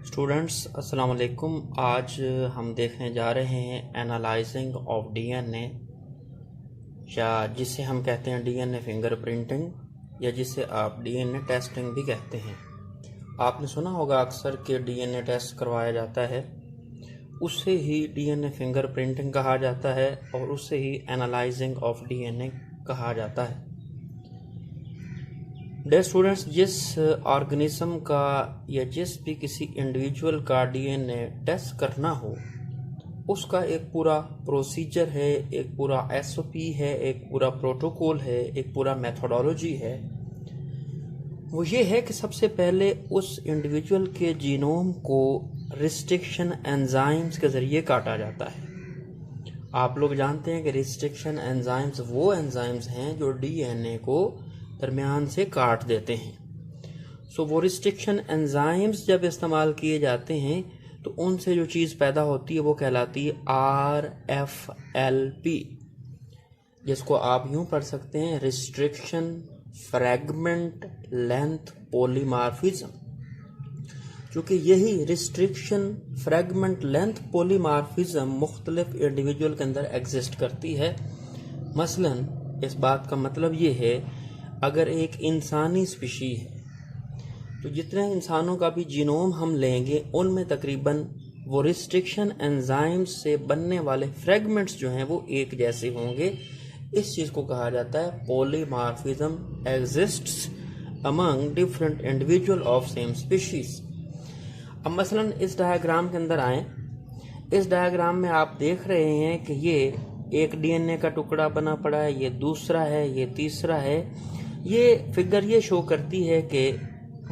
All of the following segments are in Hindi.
स्टूडेंट्स अस्सलाम वालेकुम। आज हम देखने जा रहे हैं एनालाइजिंग ऑफ डीएनए, या जिसे हम कहते हैं डीएनए फिंगरप्रिंटिंग, या जिसे आप डीएनए टेस्टिंग भी कहते हैं। आपने सुना होगा अक्सर कि डीएनए टेस्ट करवाया जाता है, उसे ही डीएनए फिंगरप्रिंटिंग कहा जाता है और उसे ही एनालाइजिंग ऑफ डीएनए कहा जाता है। डियर स्टूडेंट्स, जिस ऑर्गेनिज्म का या जिस भी किसी इंडिविजुअल का डीएनए टेस्ट करना हो, उसका एक पूरा प्रोसीजर है, एक पूरा एसओपी है, एक पूरा प्रोटोकॉल है, एक पूरा मेथोडोलॉजी है। वो ये है कि सबसे पहले उस इंडिविजुअल के जीनोम को रिस्ट्रिक्शन एंजाइम्स के ज़रिए काटा जाता है। आप लोग जानते हैं कि रिस्ट्रिक्शन एंजाइम्स वो एंजाइम्स हैं जो डीएनए को दरमियान से काट देते हैं। सो वो रिस्ट्रिक्शन एंजाइम्स जब इस्तेमाल किए जाते हैं तो उनसे जो चीज़ पैदा होती है वो कहलाती है RFLP, जिसको आप यूं पढ़ सकते हैं रिस्ट्रिक्शन फ्रैगमेंट लेंथ पॉलीमार्फिज्म। क्योंकि यही रिस्ट्रिक्शन फ्रैगमेंट लेंथ पॉलीमार्फिज्म मुख्तलिफ इंडिविजुअल के अंदर एग्जिस्ट करती है। मसलन इस बात का मतलब ये है, अगर एक इंसानी स्पीशी है तो जितने इंसानों का भी जीनोम हम लेंगे उनमें तकरीबन वो रिस्ट्रिक्शन एंजाइम्स से बनने वाले फ्रेगमेंट्स जो हैं वो एक जैसे होंगे। इस चीज़ को कहा जाता है polymorphism exists among different individual of same species. अब मसलन इस डायग्राम के अंदर आए। इस डायग्राम में आप देख रहे हैं कि ये एक डीएनए का टुकड़ा बना पड़ा है, ये दूसरा है, ये तीसरा है। ये फिगर ये शो करती है कि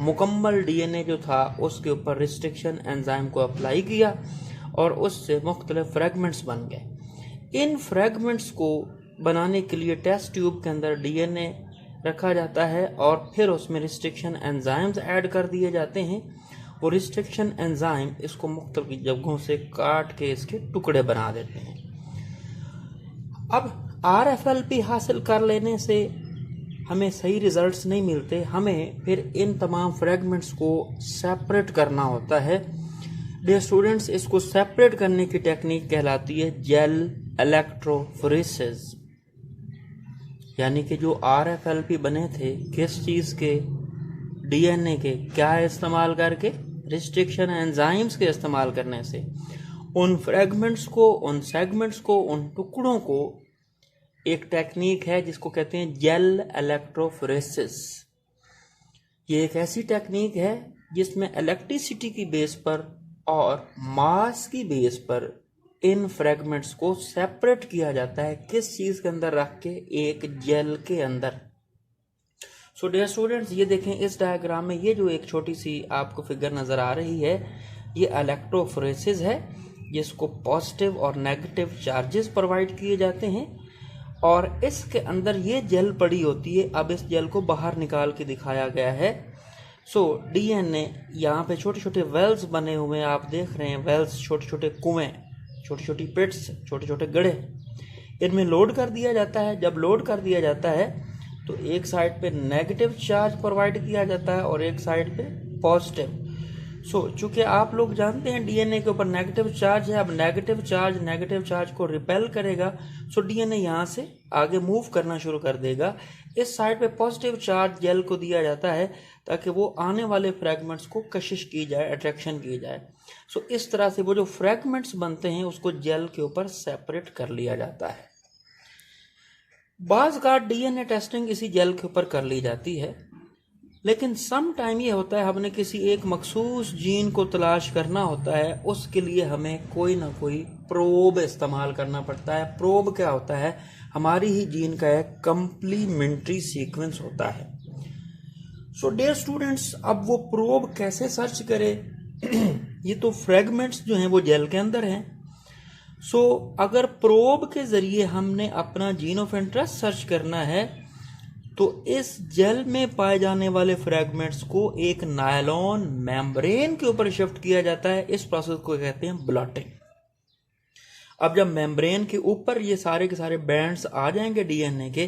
मुकम्मल डीएनए जो था उसके ऊपर रिस्ट्रिक्शन एंजाइम को अप्लाई किया और उससे मुख्तलिफ फ्रेगमेंट्स बन गए। इन फ्रेगमेंट्स को बनाने के लिए टेस्ट ट्यूब के अंदर डीएनए रखा जाता है और फिर उसमें रिस्ट्रिक्शन एंजाइम्स ऐड कर दिए जाते हैं। वो रिस्ट्रिक्शन एंजाइम इसको मुख्तलिफ जगहों से काट के इसके टुकड़े बना देते हैं। अब RFLP हासिल कर लेने से हमें सही रिजल्ट्स नहीं मिलते, हमें फिर इन तमाम फ्रेगमेंट्स को सेपरेट करना होता है। डियर स्टूडेंट्स, इसको सेपरेट करने की टेक्निक कहलाती है जेल इलेक्ट्रोफोरेसिस। यानी कि जो RFLP बने थे किस चीज़ के, डीएनए के, क्या इस्तेमाल करके, रिस्ट्रिक्शन एंजाइम्स के इस्तेमाल करने से उन फ्रेगमेंट्स को, उन सेगमेंट्स को, उन टुकड़ों को एक टेक्निक है जिसको कहते हैं जेल इलेक्ट्रोफोरेसिस। ये एक ऐसी टेक्निक है जिसमें इलेक्ट्रिसिटी की बेस पर और मास की बेस पर इन फ्रेगमेंट्स को सेपरेट किया जाता है। किस चीज़ के अंदर रख के, एक जेल के अंदर। सो डियर स्टूडेंट्स, ये देखें इस डायग्राम में ये जो एक छोटी सी आपको फिगर नज़र आ रही है, ये इलेक्ट्रोफोरेसिस है जिसको पॉजिटिव और नेगेटिव चार्जेस प्रोवाइड किए जाते हैं और इसके अंदर ये जेल पड़ी होती है। अब इस जेल को बाहर निकाल के दिखाया गया है। सो डीएनए, यहाँ पे छोटे छोटे वेल्स बने हुए हैं, आप देख रहे हैं वेल्स, छोटे छोटे कुएं, छोटी छोटी पिट्स, छोटे छोटे गड्ढे, इनमें लोड कर दिया जाता है। जब लोड कर दिया जाता है तो एक साइड पे नेगेटिव चार्ज प्रोवाइड किया जाता है और एक साइड पे पॉजिटिव। सो चूंकि आप लोग जानते हैं डीएनए के ऊपर नेगेटिव चार्ज है, अब नेगेटिव चार्ज को रिपेल करेगा, सो डीएनए यहाँ से आगे मूव करना शुरू कर देगा। इस साइड पे पॉजिटिव चार्ज जेल को दिया जाता है ताकि वो आने वाले फ्रेगमेंट्स को कशिश की जाए, अट्रैक्शन की जाए। सो इस तरह से वो जो फ्रेगमेंट्स बनते हैं उसको जेल के ऊपर सेपरेट कर लिया जाता है। बाज़ का डीएनए टेस्टिंग इसी जेल के ऊपर कर ली जाती है, लेकिन सम टाइम ये होता है हमने किसी एक मखसूस जीन को तलाश करना होता है, उसके लिए हमें कोई ना कोई प्रोब इस्तेमाल करना पड़ता है। प्रोब क्या होता है? हमारी ही जीन का एक कंप्लीमेंट्री सीक्वेंस होता है। सो डियर स्टूडेंट्स, अब वो प्रोब कैसे सर्च करें? ये तो फ्रेगमेंट्स जो हैं वो जेल के अंदर हैं। सो अगर प्रोब के जरिए हमने अपना जीन ऑफ इंटरेस्ट सर्च करना है तो इस जेल में पाए जाने वाले फ्रेगमेंट्स को एक नायलॉन मेम्ब्रेन के ऊपर शिफ्ट किया जाता है। इस प्रोसेस को कहते हैं ब्लॉटिंग। अब जब मेम्ब्रेन के ऊपर ये सारे के सारे बैंड्स आ जाएंगे डीएनए के,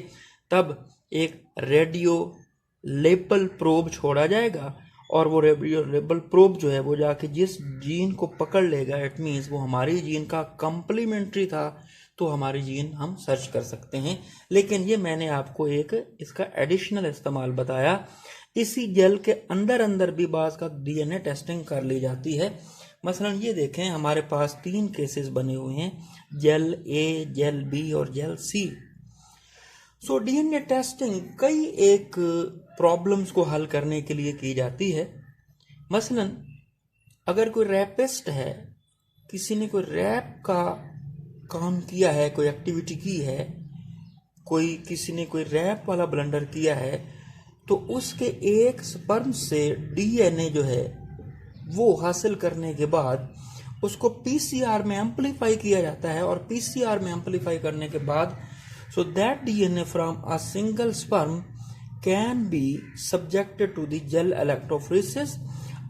तब एक रेडियो लेपल प्रोब छोड़ा जाएगा और वो रेबल प्रोब जो है वो जाके जिस जीन को पकड़ लेगा, इट मीन्स वो हमारी जीन का कंप्लीमेंट्री था, तो हमारी जीन हम सर्च कर सकते हैं। लेकिन ये मैंने आपको एक इसका एडिशनल इस्तेमाल बताया। इसी जेल के अंदर अंदर भी बाज़ का डीएनए टेस्टिंग कर ली जाती है। मसलन ये देखें, हमारे पास 3 केसेस बने हुए हैं, जेल ए, जेल बी और जेल सी। सो डीएनए टेस्टिंग कई एक प्रॉब्लम्स को हल करने के लिए की जाती है। मसलन अगर कोई रैपिस्ट है, किसी ने कोई रैप का काम किया है, कोई एक्टिविटी की है, किसी ने कोई रैप वाला ब्लंडर किया है, तो उसके एक स्पर्म से डीएनए जो है वो हासिल करने के बाद उसको पीसीआर में एम्पलीफाई किया जाता है, और पीसीआर में एम्पलीफाई करने के बाद so that DNA from a single sperm can be subjected to the gel electrophoresis.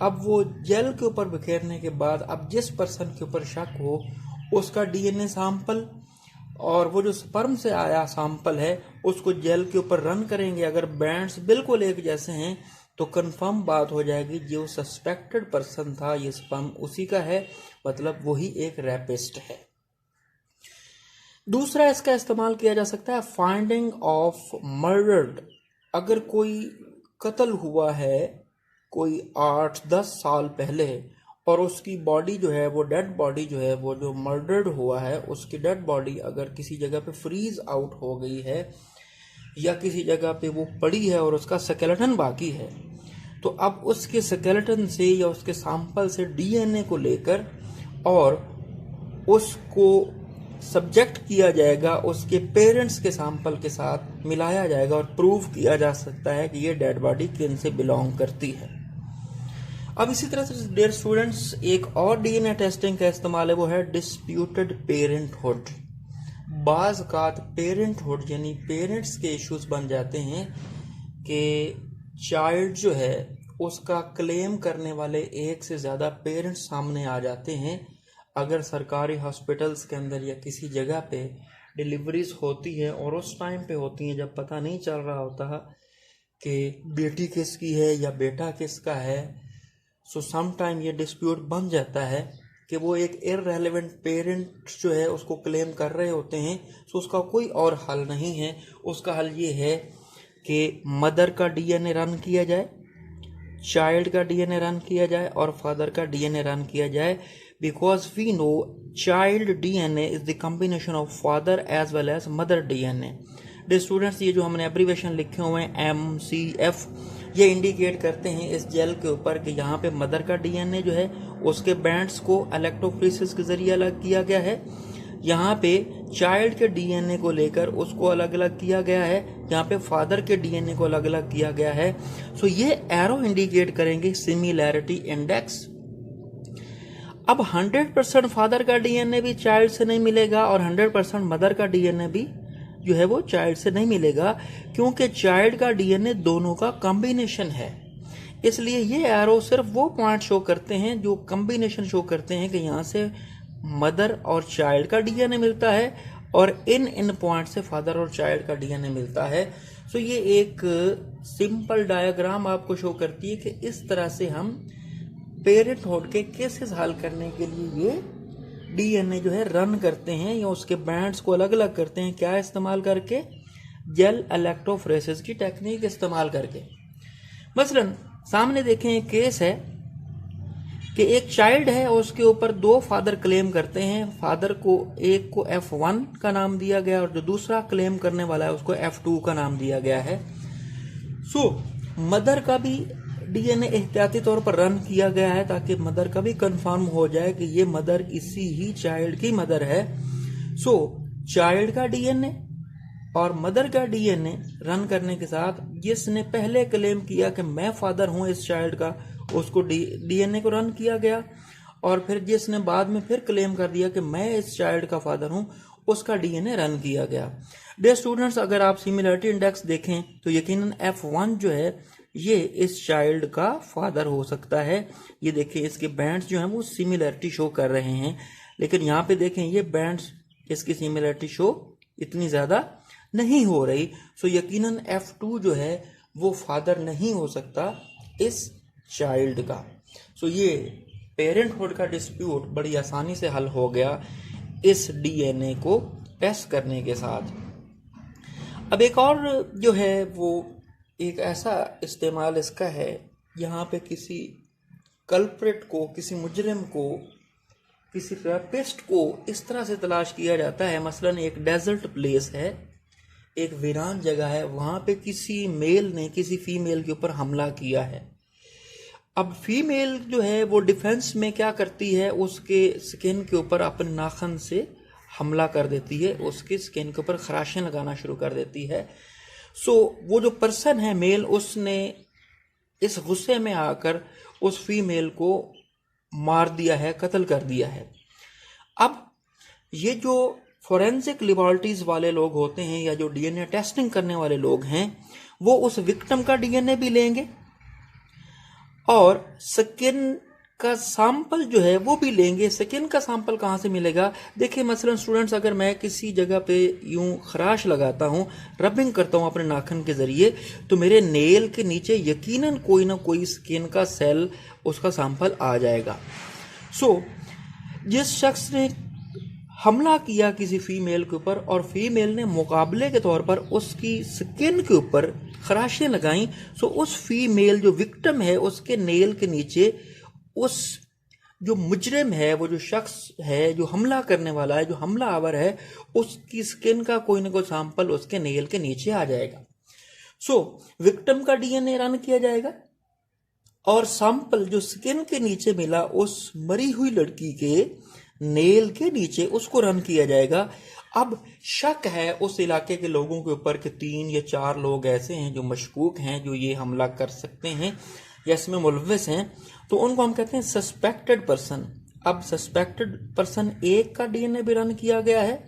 अब वो जेल के ऊपर बिखेरने के बाद अब जिस पर्सन के ऊपर शक हो उसका डीएनए सैंपल और वो जो स्पर्म से आया सैंपल है उसको जेल के ऊपर रन करेंगे। अगर बैंड्स बिल्कुल एक जैसे हैं तो कंफर्म बात हो जाएगी जो सस्पेक्टेड पर्सन था ये स्पर्म उसी का है, मतलब वही एक रैपिस्ट है। दूसरा इसका इस्तेमाल किया जा सकता है फाइंडिंग ऑफ मर्डर्ड। अगर कोई कत्ल हुआ है कोई 8-10 साल पहले और उसकी बॉडी जो है वो डेड बॉडी जो है वो जो मर्डर्ड हुआ है उसकी डेड बॉडी अगर किसी जगह पे फ्रीज आउट हो गई है या किसी जगह पे वो पड़ी है और उसका स्केलेटन बाकी है, तो अब उसके स्केलेटन से या उसके सैंपल से डीएनए को लेकर और उसको सब्जेक्ट किया जाएगा, उसके पेरेंट्स के सैंपल के साथ मिलाया जाएगा और प्रूव किया जा सकता है कि ये डेड बॉडी किन से बिलोंग करती है। अब इसी तरह से डियर स्टूडेंट्स एक और डीएनए टेस्टिंग का इस्तेमाल है, वो है डिस्प्यूटेड पेरेंटहुड। बाज़ औक़ात पेरेंटहुड यानी पेरेंट्स के इश्यूज बन जाते हैं कि चाइल्ड जो है उसका क्लेम करने वाले एक से ज़्यादा पेरेंट्स सामने आ जाते हैं। अगर सरकारी हॉस्पिटल्स के अंदर या किसी जगह पे डिलीवरीज होती है और उस टाइम पे होती हैं जब पता नहीं चल रहा होता कि बेटी किसकी है या बेटा किसका है, सो सम टाइम ये डिस्प्यूट बन जाता है कि वो एक इररेलेवेंट पेरेंट जो है उसको क्लेम कर रहे होते हैं। सो उसका कोई और हल नहीं है, उसका हल ये है कि मदर का डीएनए रन किया जाए, चाइल्ड का डीएनए रन किया जाए और फादर का डीएनए रन किया जाए, because we know child DNA is the combination of father as well as mother DNA. The students ये जो हमने एब्रीवेशन लिखे हुए हैं MCF ये इंडिकेट करते हैं इस जेल के ऊपर कि यहाँ पे मदर का डीएनए जो है उसके बैंड्स को इलेक्ट्रोफोरेसिस के जरिए अलग किया गया है, यहाँ पे चाइल्ड के डीएनए को लेकर उसको अलग अलग किया गया है, यहाँ पे फादर के डीएनए को अलग अलग किया गया है। सो ये एरो इंडिकेट करेंगे सिमिलैरिटी इंडेक्स। अब 100% फादर का डीएनए भी चाइल्ड से नहीं मिलेगा और 100% मदर का डीएनए भी जो है वो चाइल्ड से नहीं मिलेगा, क्योंकि चाइल्ड का डीएनए दोनों का कॉम्बिनेशन है। इसलिए ये एरो सिर्फ वो पॉइंट शो करते हैं जो कॉम्बिनेशन शो करते हैं कि यहाँ से मदर और चाइल्ड का डीएनए मिलता है और इन पॉइंट से फादर और चाइल्ड का डीएनए मिलता है। सो ये एक सिंपल डायग्राम आपको शो करती है कि इस तरह से हम पेरेंटहुड के केसेस हल करने के लिए ये डीएनए जो है रन करते हैं या उसके बैंड्स को अलग अलग करते हैं। क्या इस्तेमाल करके? जेल इलेक्ट्रोफोरेसिस की टेक्निक इस्तेमाल करके। मसलन सामने देखें एक केस है कि एक चाइल्ड है और उसके ऊपर 2 फादर क्लेम करते हैं। फादर को एक को F1 का नाम दिया गया और जो दूसरा क्लेम करने वाला है उसको F2 का नाम दिया गया है। सो मदर का भी डीएनए एहतियाती तौर पर रन किया गया है ताकि मदर का भी कंफर्म हो जाए कि ये मदर इसी ही चाइल्ड की मदर है। सो चाइल्ड का डीएनए और मदर का डीएनए रन करने के साथ जिसने पहले क्लेम किया कि मैं फादर हूं इस चाइल्ड का, उसको डीएनए को रन किया गया, और फिर जिसने बाद में फिर क्लेम कर दिया कि मैं इस चाइल्ड का फादर हूं उसका डीएनए रन किया गया। डियर स्टूडेंट्स अगर आप सिमिलरिटी इंडेक्स देखें तो यकीनन F1 जो है ये इस चाइल्ड का फादर हो सकता है। ये देखिए इसके बैंड्स जो हैं वो सिमिलरिटी शो कर रहे हैं, लेकिन यहाँ पे देखें ये बैंड्स इसकी सिमिलरिटी शो इतनी ज़्यादा नहीं हो रही। सो यकीनन F2 जो है वो फादर नहीं हो सकता इस चाइल्ड का। सो ये पेरेंटहुड का डिस्प्यूट बड़ी आसानी से हल हो गया इस डीएनए को टेस्ट करने के साथ। अब एक और जो है वो एक ऐसा इस्तेमाल इसका है, यहाँ पे किसी कल्प्रिट को, किसी मुजरिम को, किसी रेपिस्ट को इस तरह से तलाश किया जाता है। मसलन एक डेजर्ट प्लेस है, एक वीरान जगह है, वहाँ पे किसी मेल ने किसी फीमेल के ऊपर हमला किया है। अब फीमेल जो है वो डिफेंस में क्या करती है, उसके स्किन के ऊपर अपने नाखून से हमला कर देती है, उसकी स्किन के ऊपर खराशें लगाना शुरू कर देती है। सो वो जो पर्सन है मेल, उसने इस गुस्से में आकर उस फीमेल को मार दिया है, कत्ल कर दिया है। अब ये जो फोरेंसिक लिबर्टीज वाले लोग होते हैं या जो डीएनए टेस्टिंग करने वाले लोग हैं, वो उस विक्टिम का डीएनए भी लेंगे और स्किन का सैंपल जो है वो भी लेंगे। स्किन का सैंपल कहाँ से मिलेगा? देखिए मसलन स्टूडेंट्स, अगर मैं किसी जगह पे यूं खराश लगाता हूँ, रबिंग करता हूँ अपने नाखून के ज़रिए, तो मेरे नेल के नीचे यकीनन कोई ना कोई स्किन का सेल, उसका सैंपल आ जाएगा। सो जिस शख्स ने हमला किया किसी फीमेल के ऊपर और फीमेल ने मुकाबले के तौर पर उसकी स्किन के ऊपर खराशें लगाई, सो उस फीमेल जो विक्टिम है उसके नेल के नीचे उस जो मुजरिम है, वो जो शख्स है जो हमला करने वाला है, जो हमला आवर है, उसकी स्किन का कोई ना कोई सैंपल उसके नेल के नीचे आ जाएगा। सो विक्टिम का डीएनए रन किया जाएगा और सैंपल जो स्किन के नीचे मिला उस मरी हुई लड़की के नेल के नीचे, उसको रन किया जाएगा। अब शक है उस इलाके के लोगों के ऊपर कि 3 या 4 लोग ऐसे हैं जो मशकूक हैं, जो ये हमला कर सकते हैं या इसमें मुलविस हैं, तो उनको हम कहते हैं सस्पेक्टेड पर्सन। अब सस्पेक्टेड पर्सन 1 का डीएनए भी रन किया गया है,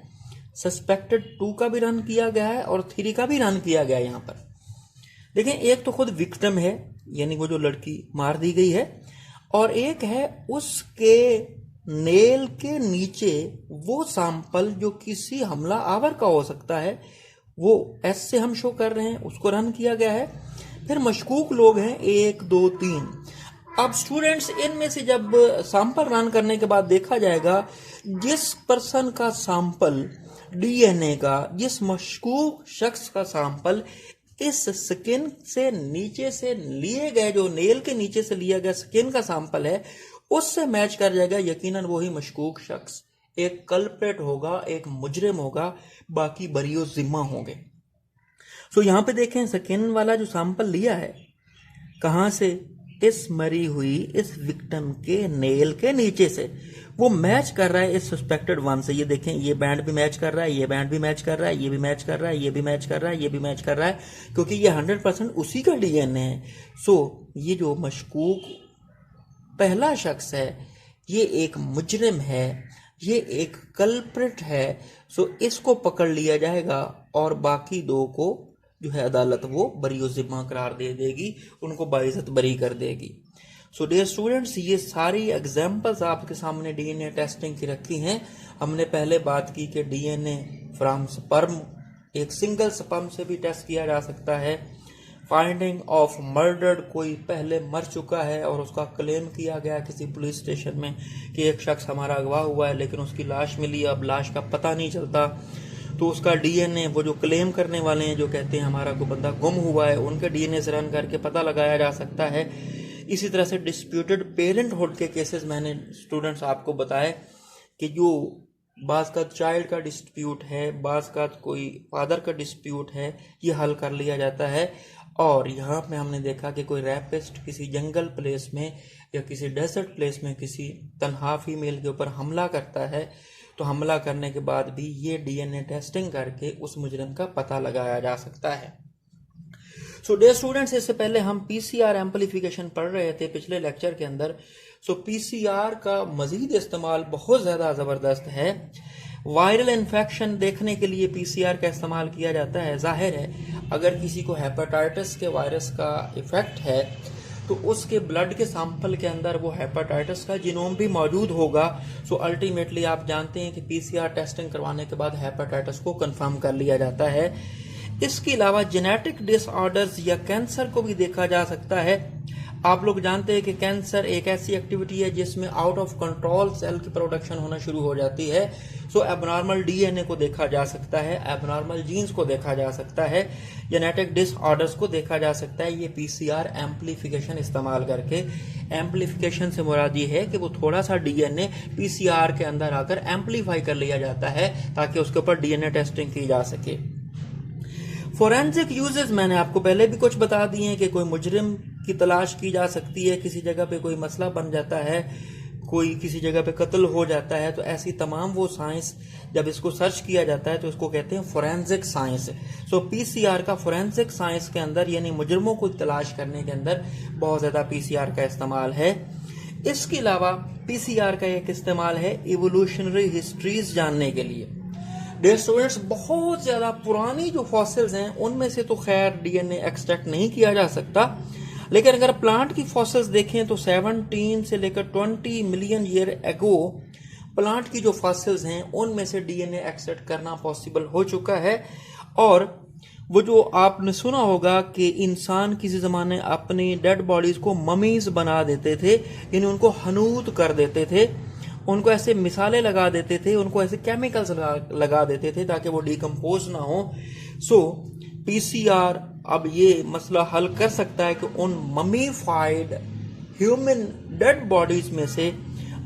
सस्पेक्टेड 2 का भी रन किया गया है और 3 का भी रन किया गया है। यहाँ पर देखें, एक तो खुद विक्टिम है, यानी वो जो लड़की मार दी गई है, और एक है उसके नेल के नीचे वो सैंपल जो किसी हमला आवर का हो सकता है, वो एस से हम शो कर रहे हैं, उसको रन किया गया है। फिर मशकूक लोग हैं 1, 2, 3। अब स्टूडेंट्स, इनमें से जब सैंपल रन करने के बाद देखा जाएगा जिस पर्सन का सैंपल डीएनए का, जिस मशकूक शख्स का सैंपल इस स्किन से नीचे से लिए गए, जो नेल के नीचे से लिया गया स्किन का सैंपल है, उससे मैच कर जाएगा, यकीनन वही मशकूक शख्स एक कल्प्रेट होगा, एक मुजरिम होगा, बाकी बरियो जिम्मा होंगे। सो यहाँ पे देखें, स्किन वाला जो सैंपल लिया है कहाँ से? इस मरी हुई इस विक्टिम के नेल के नीचे से, वो मैच कर रहा है इस सस्पेक्टेड 1 से। ये देखें, ये बैंड भी मैच कर रहा है, ये बैंड भी मैच कर रहा है, ये भी मैच कर रहा है, ये भी मैच कर रहा है, ये भी मैच कर रहा है, क्योंकि ये 100% उसी का डीएनए है। सो ये जो मशकूक पहला शख्स है, ये एक मुजरिम है, ये एक कल्प्रिट है। सो इसको पकड़ लिया जाएगा और बाकी 2 को जो है अदालत वो बरी जिम्मा करार दे देगी, उनको बाइज्जत बरी कर देगी। सो डियर स्टूडेंट्स, ये सारी एग्जाम्पल्स आपके सामने डीएनए टेस्टिंग की रखी हैं। हमने पहले बात की कि डीएनए फ्रॉम स्पर्म, एक सिंगल स्पर्म से भी टेस्ट किया जा सकता है। फाइंडिंग ऑफ मर्डर्ड, कोई पहले मर चुका है और उसका क्लेम किया गया किसी पुलिस स्टेशन में कि एक शख्स हमारा अगवा हुआ है, लेकिन उसकी लाश मिली, अब लाश का पता नहीं चलता, तो उसका डीएनए, वो जो क्लेम करने वाले हैं जो कहते हैं हमारा कोई बंदा गुम हुआ है, उनके डीएनए से रन करके पता लगाया जा सकता है। इसी तरह से डिस्प्यूटेड पेरेंटहुड के केसेस मैंने स्टूडेंट्स आपको बताए कि जो बाज़ का चाइल्ड का डिस्प्यूट है, बाज़ का कोई फादर का डिस्प्यूट है, ये हल कर लिया जाता है। और यहाँ पे हमने देखा कि कोई रैपिस्ट किसी जंगल प्लेस में या किसी डेजर्ट प्लेस में किसी तन्हा फीमेल के ऊपर हमला करता है, तो हमला करने के बाद भी ये डीएनए टेस्टिंग करके उस मुजरिम का पता लगाया जा सकता है। सो डियर स्टूडेंट्स, इससे पहले हम पीसीआर एम्पलीफिकेशन पढ़ रहे थे पिछले लेक्चर के अंदर। सो पीसीआर का मजीद इस्तेमाल बहुत ज़्यादा ज़बरदस्त है। वायरल इन्फेक्शन देखने के लिए पीसीआर का इस्तेमाल किया जाता है। जाहिर है अगर किसी को हेपेटाइटिस के वायरस का इफेक्ट है तो उसके ब्लड के सैंपल के अंदर वो हेपेटाइटिस का जीनोम भी मौजूद होगा। सो अल्टीमेटली आप जानते हैं कि पीसीआर टेस्टिंग करवाने के बाद हेपेटाइटिस को कंफर्म कर लिया जाता है। इसके अलावा जेनेटिक डिसऑर्डर्स या कैंसर को भी देखा जा सकता है। आप लोग जानते हैं कि कैंसर एक ऐसी एक्टिविटी है जिसमें आउट ऑफ कंट्रोल सेल की प्रोडक्शन होना शुरू हो जाती है। सो एबनॉर्मल डीएनए को देखा जा सकता है, एबनॉर्मल जीन्स को देखा जा सकता है, जेनेटिक डिसऑर्डर्स को देखा जा सकता है, ये पीसीआर एम्पलीफिकेशन इस्तेमाल करके। एम्पलीफिकेशन से मुराद ये है कि वो थोड़ा सा डीएनए पीसीआर के अंदर आकर एम्पलीफाई कर लिया जाता है ताकि उसके ऊपर डीएनए टेस्टिंग की जा सके। फोरेंसिक यूजेस मैंने आपको पहले भी कुछ बता दिए हैं कि कोई मुजरिम की तलाश की जा सकती है, किसी जगह पे कोई मसला बन जाता है, कोई किसी जगह पे कत्ल हो जाता है, तो ऐसी तमाम वो साइंस जब इसको सर्च किया जाता है तो इसको कहते हैं फोरेंसिक साइंस। सो पीसीआर का फोरेंसिक साइंस के अंदर यानी मुजरिमों को तलाश करने के अंदर बहुत ज्यादा पीसीआर का इस्तेमाल है। इसके अलावा पीसीआर का एक इस्तेमाल है इवोल्यूशनरी हिस्ट्रीज जानने के लिए। डियर स्टूडेंट्स, बहुत ज्यादा पुरानी जो फॉसिल्स हैं उनमें से तो खैर डीएनए एक्सट्रैक्ट नहीं किया जा सकता, लेकिन अगर प्लांट की फॉसिल्स देखें तो 17 से लेकर 20 मिलियन ईयर एगो प्लांट की जो फॉसिल्स हैं उनमें से डीएनए एक्सट्रैक्ट करना पॉसिबल हो चुका है। और वो जो आपने सुना होगा कि इंसान किसी जमाने अपनी डेड बॉडीज को ममीज बना देते थे, यानी उनको हनूत कर देते थे, उनको ऐसे मिसालें लगा देते थे, उनको ऐसे केमिकल्स लगा देते थे ताकि वो डिकम्पोज ना हो। सो पीसीआर अब ये मसला हल कर सकता है कि उन ममीफाइड ह्यूमन डेड बॉडीज में से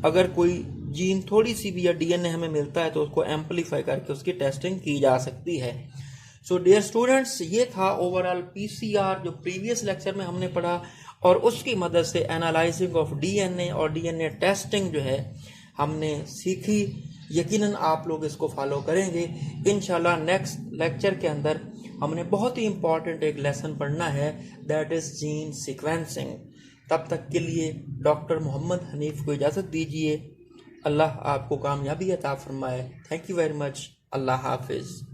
अगर कोई जीन थोड़ी सी भी या डीएनए हमें मिलता है तो उसको एम्पलीफाई करके उसकी टेस्टिंग की जा सकती है। सो डियर स्टूडेंट्स, ये था ओवरऑल पीसीआर जो प्रीवियस लेक्चर में हमने पढ़ा, और उसकी मदद से एनालाइजिंग ऑफ डीएनए और डीएनए टेस्टिंग जो है हमने सीखी। यकीनन आप लोग इसको फॉलो करेंगे इंशाल्लाह। नेक्स्ट लेक्चर के अंदर हमने बहुत ही इंपॉर्टेंट एक लेसन पढ़ना है, दैट इज जीन सीक्वेंसिंग। तब तक के लिए डॉक्टर मोहम्मद हनीफ को इजाज़त दीजिए। अल्लाह आपको कामयाबी अता फरमाए। Thank you very much. अल्लाह हाफिज़।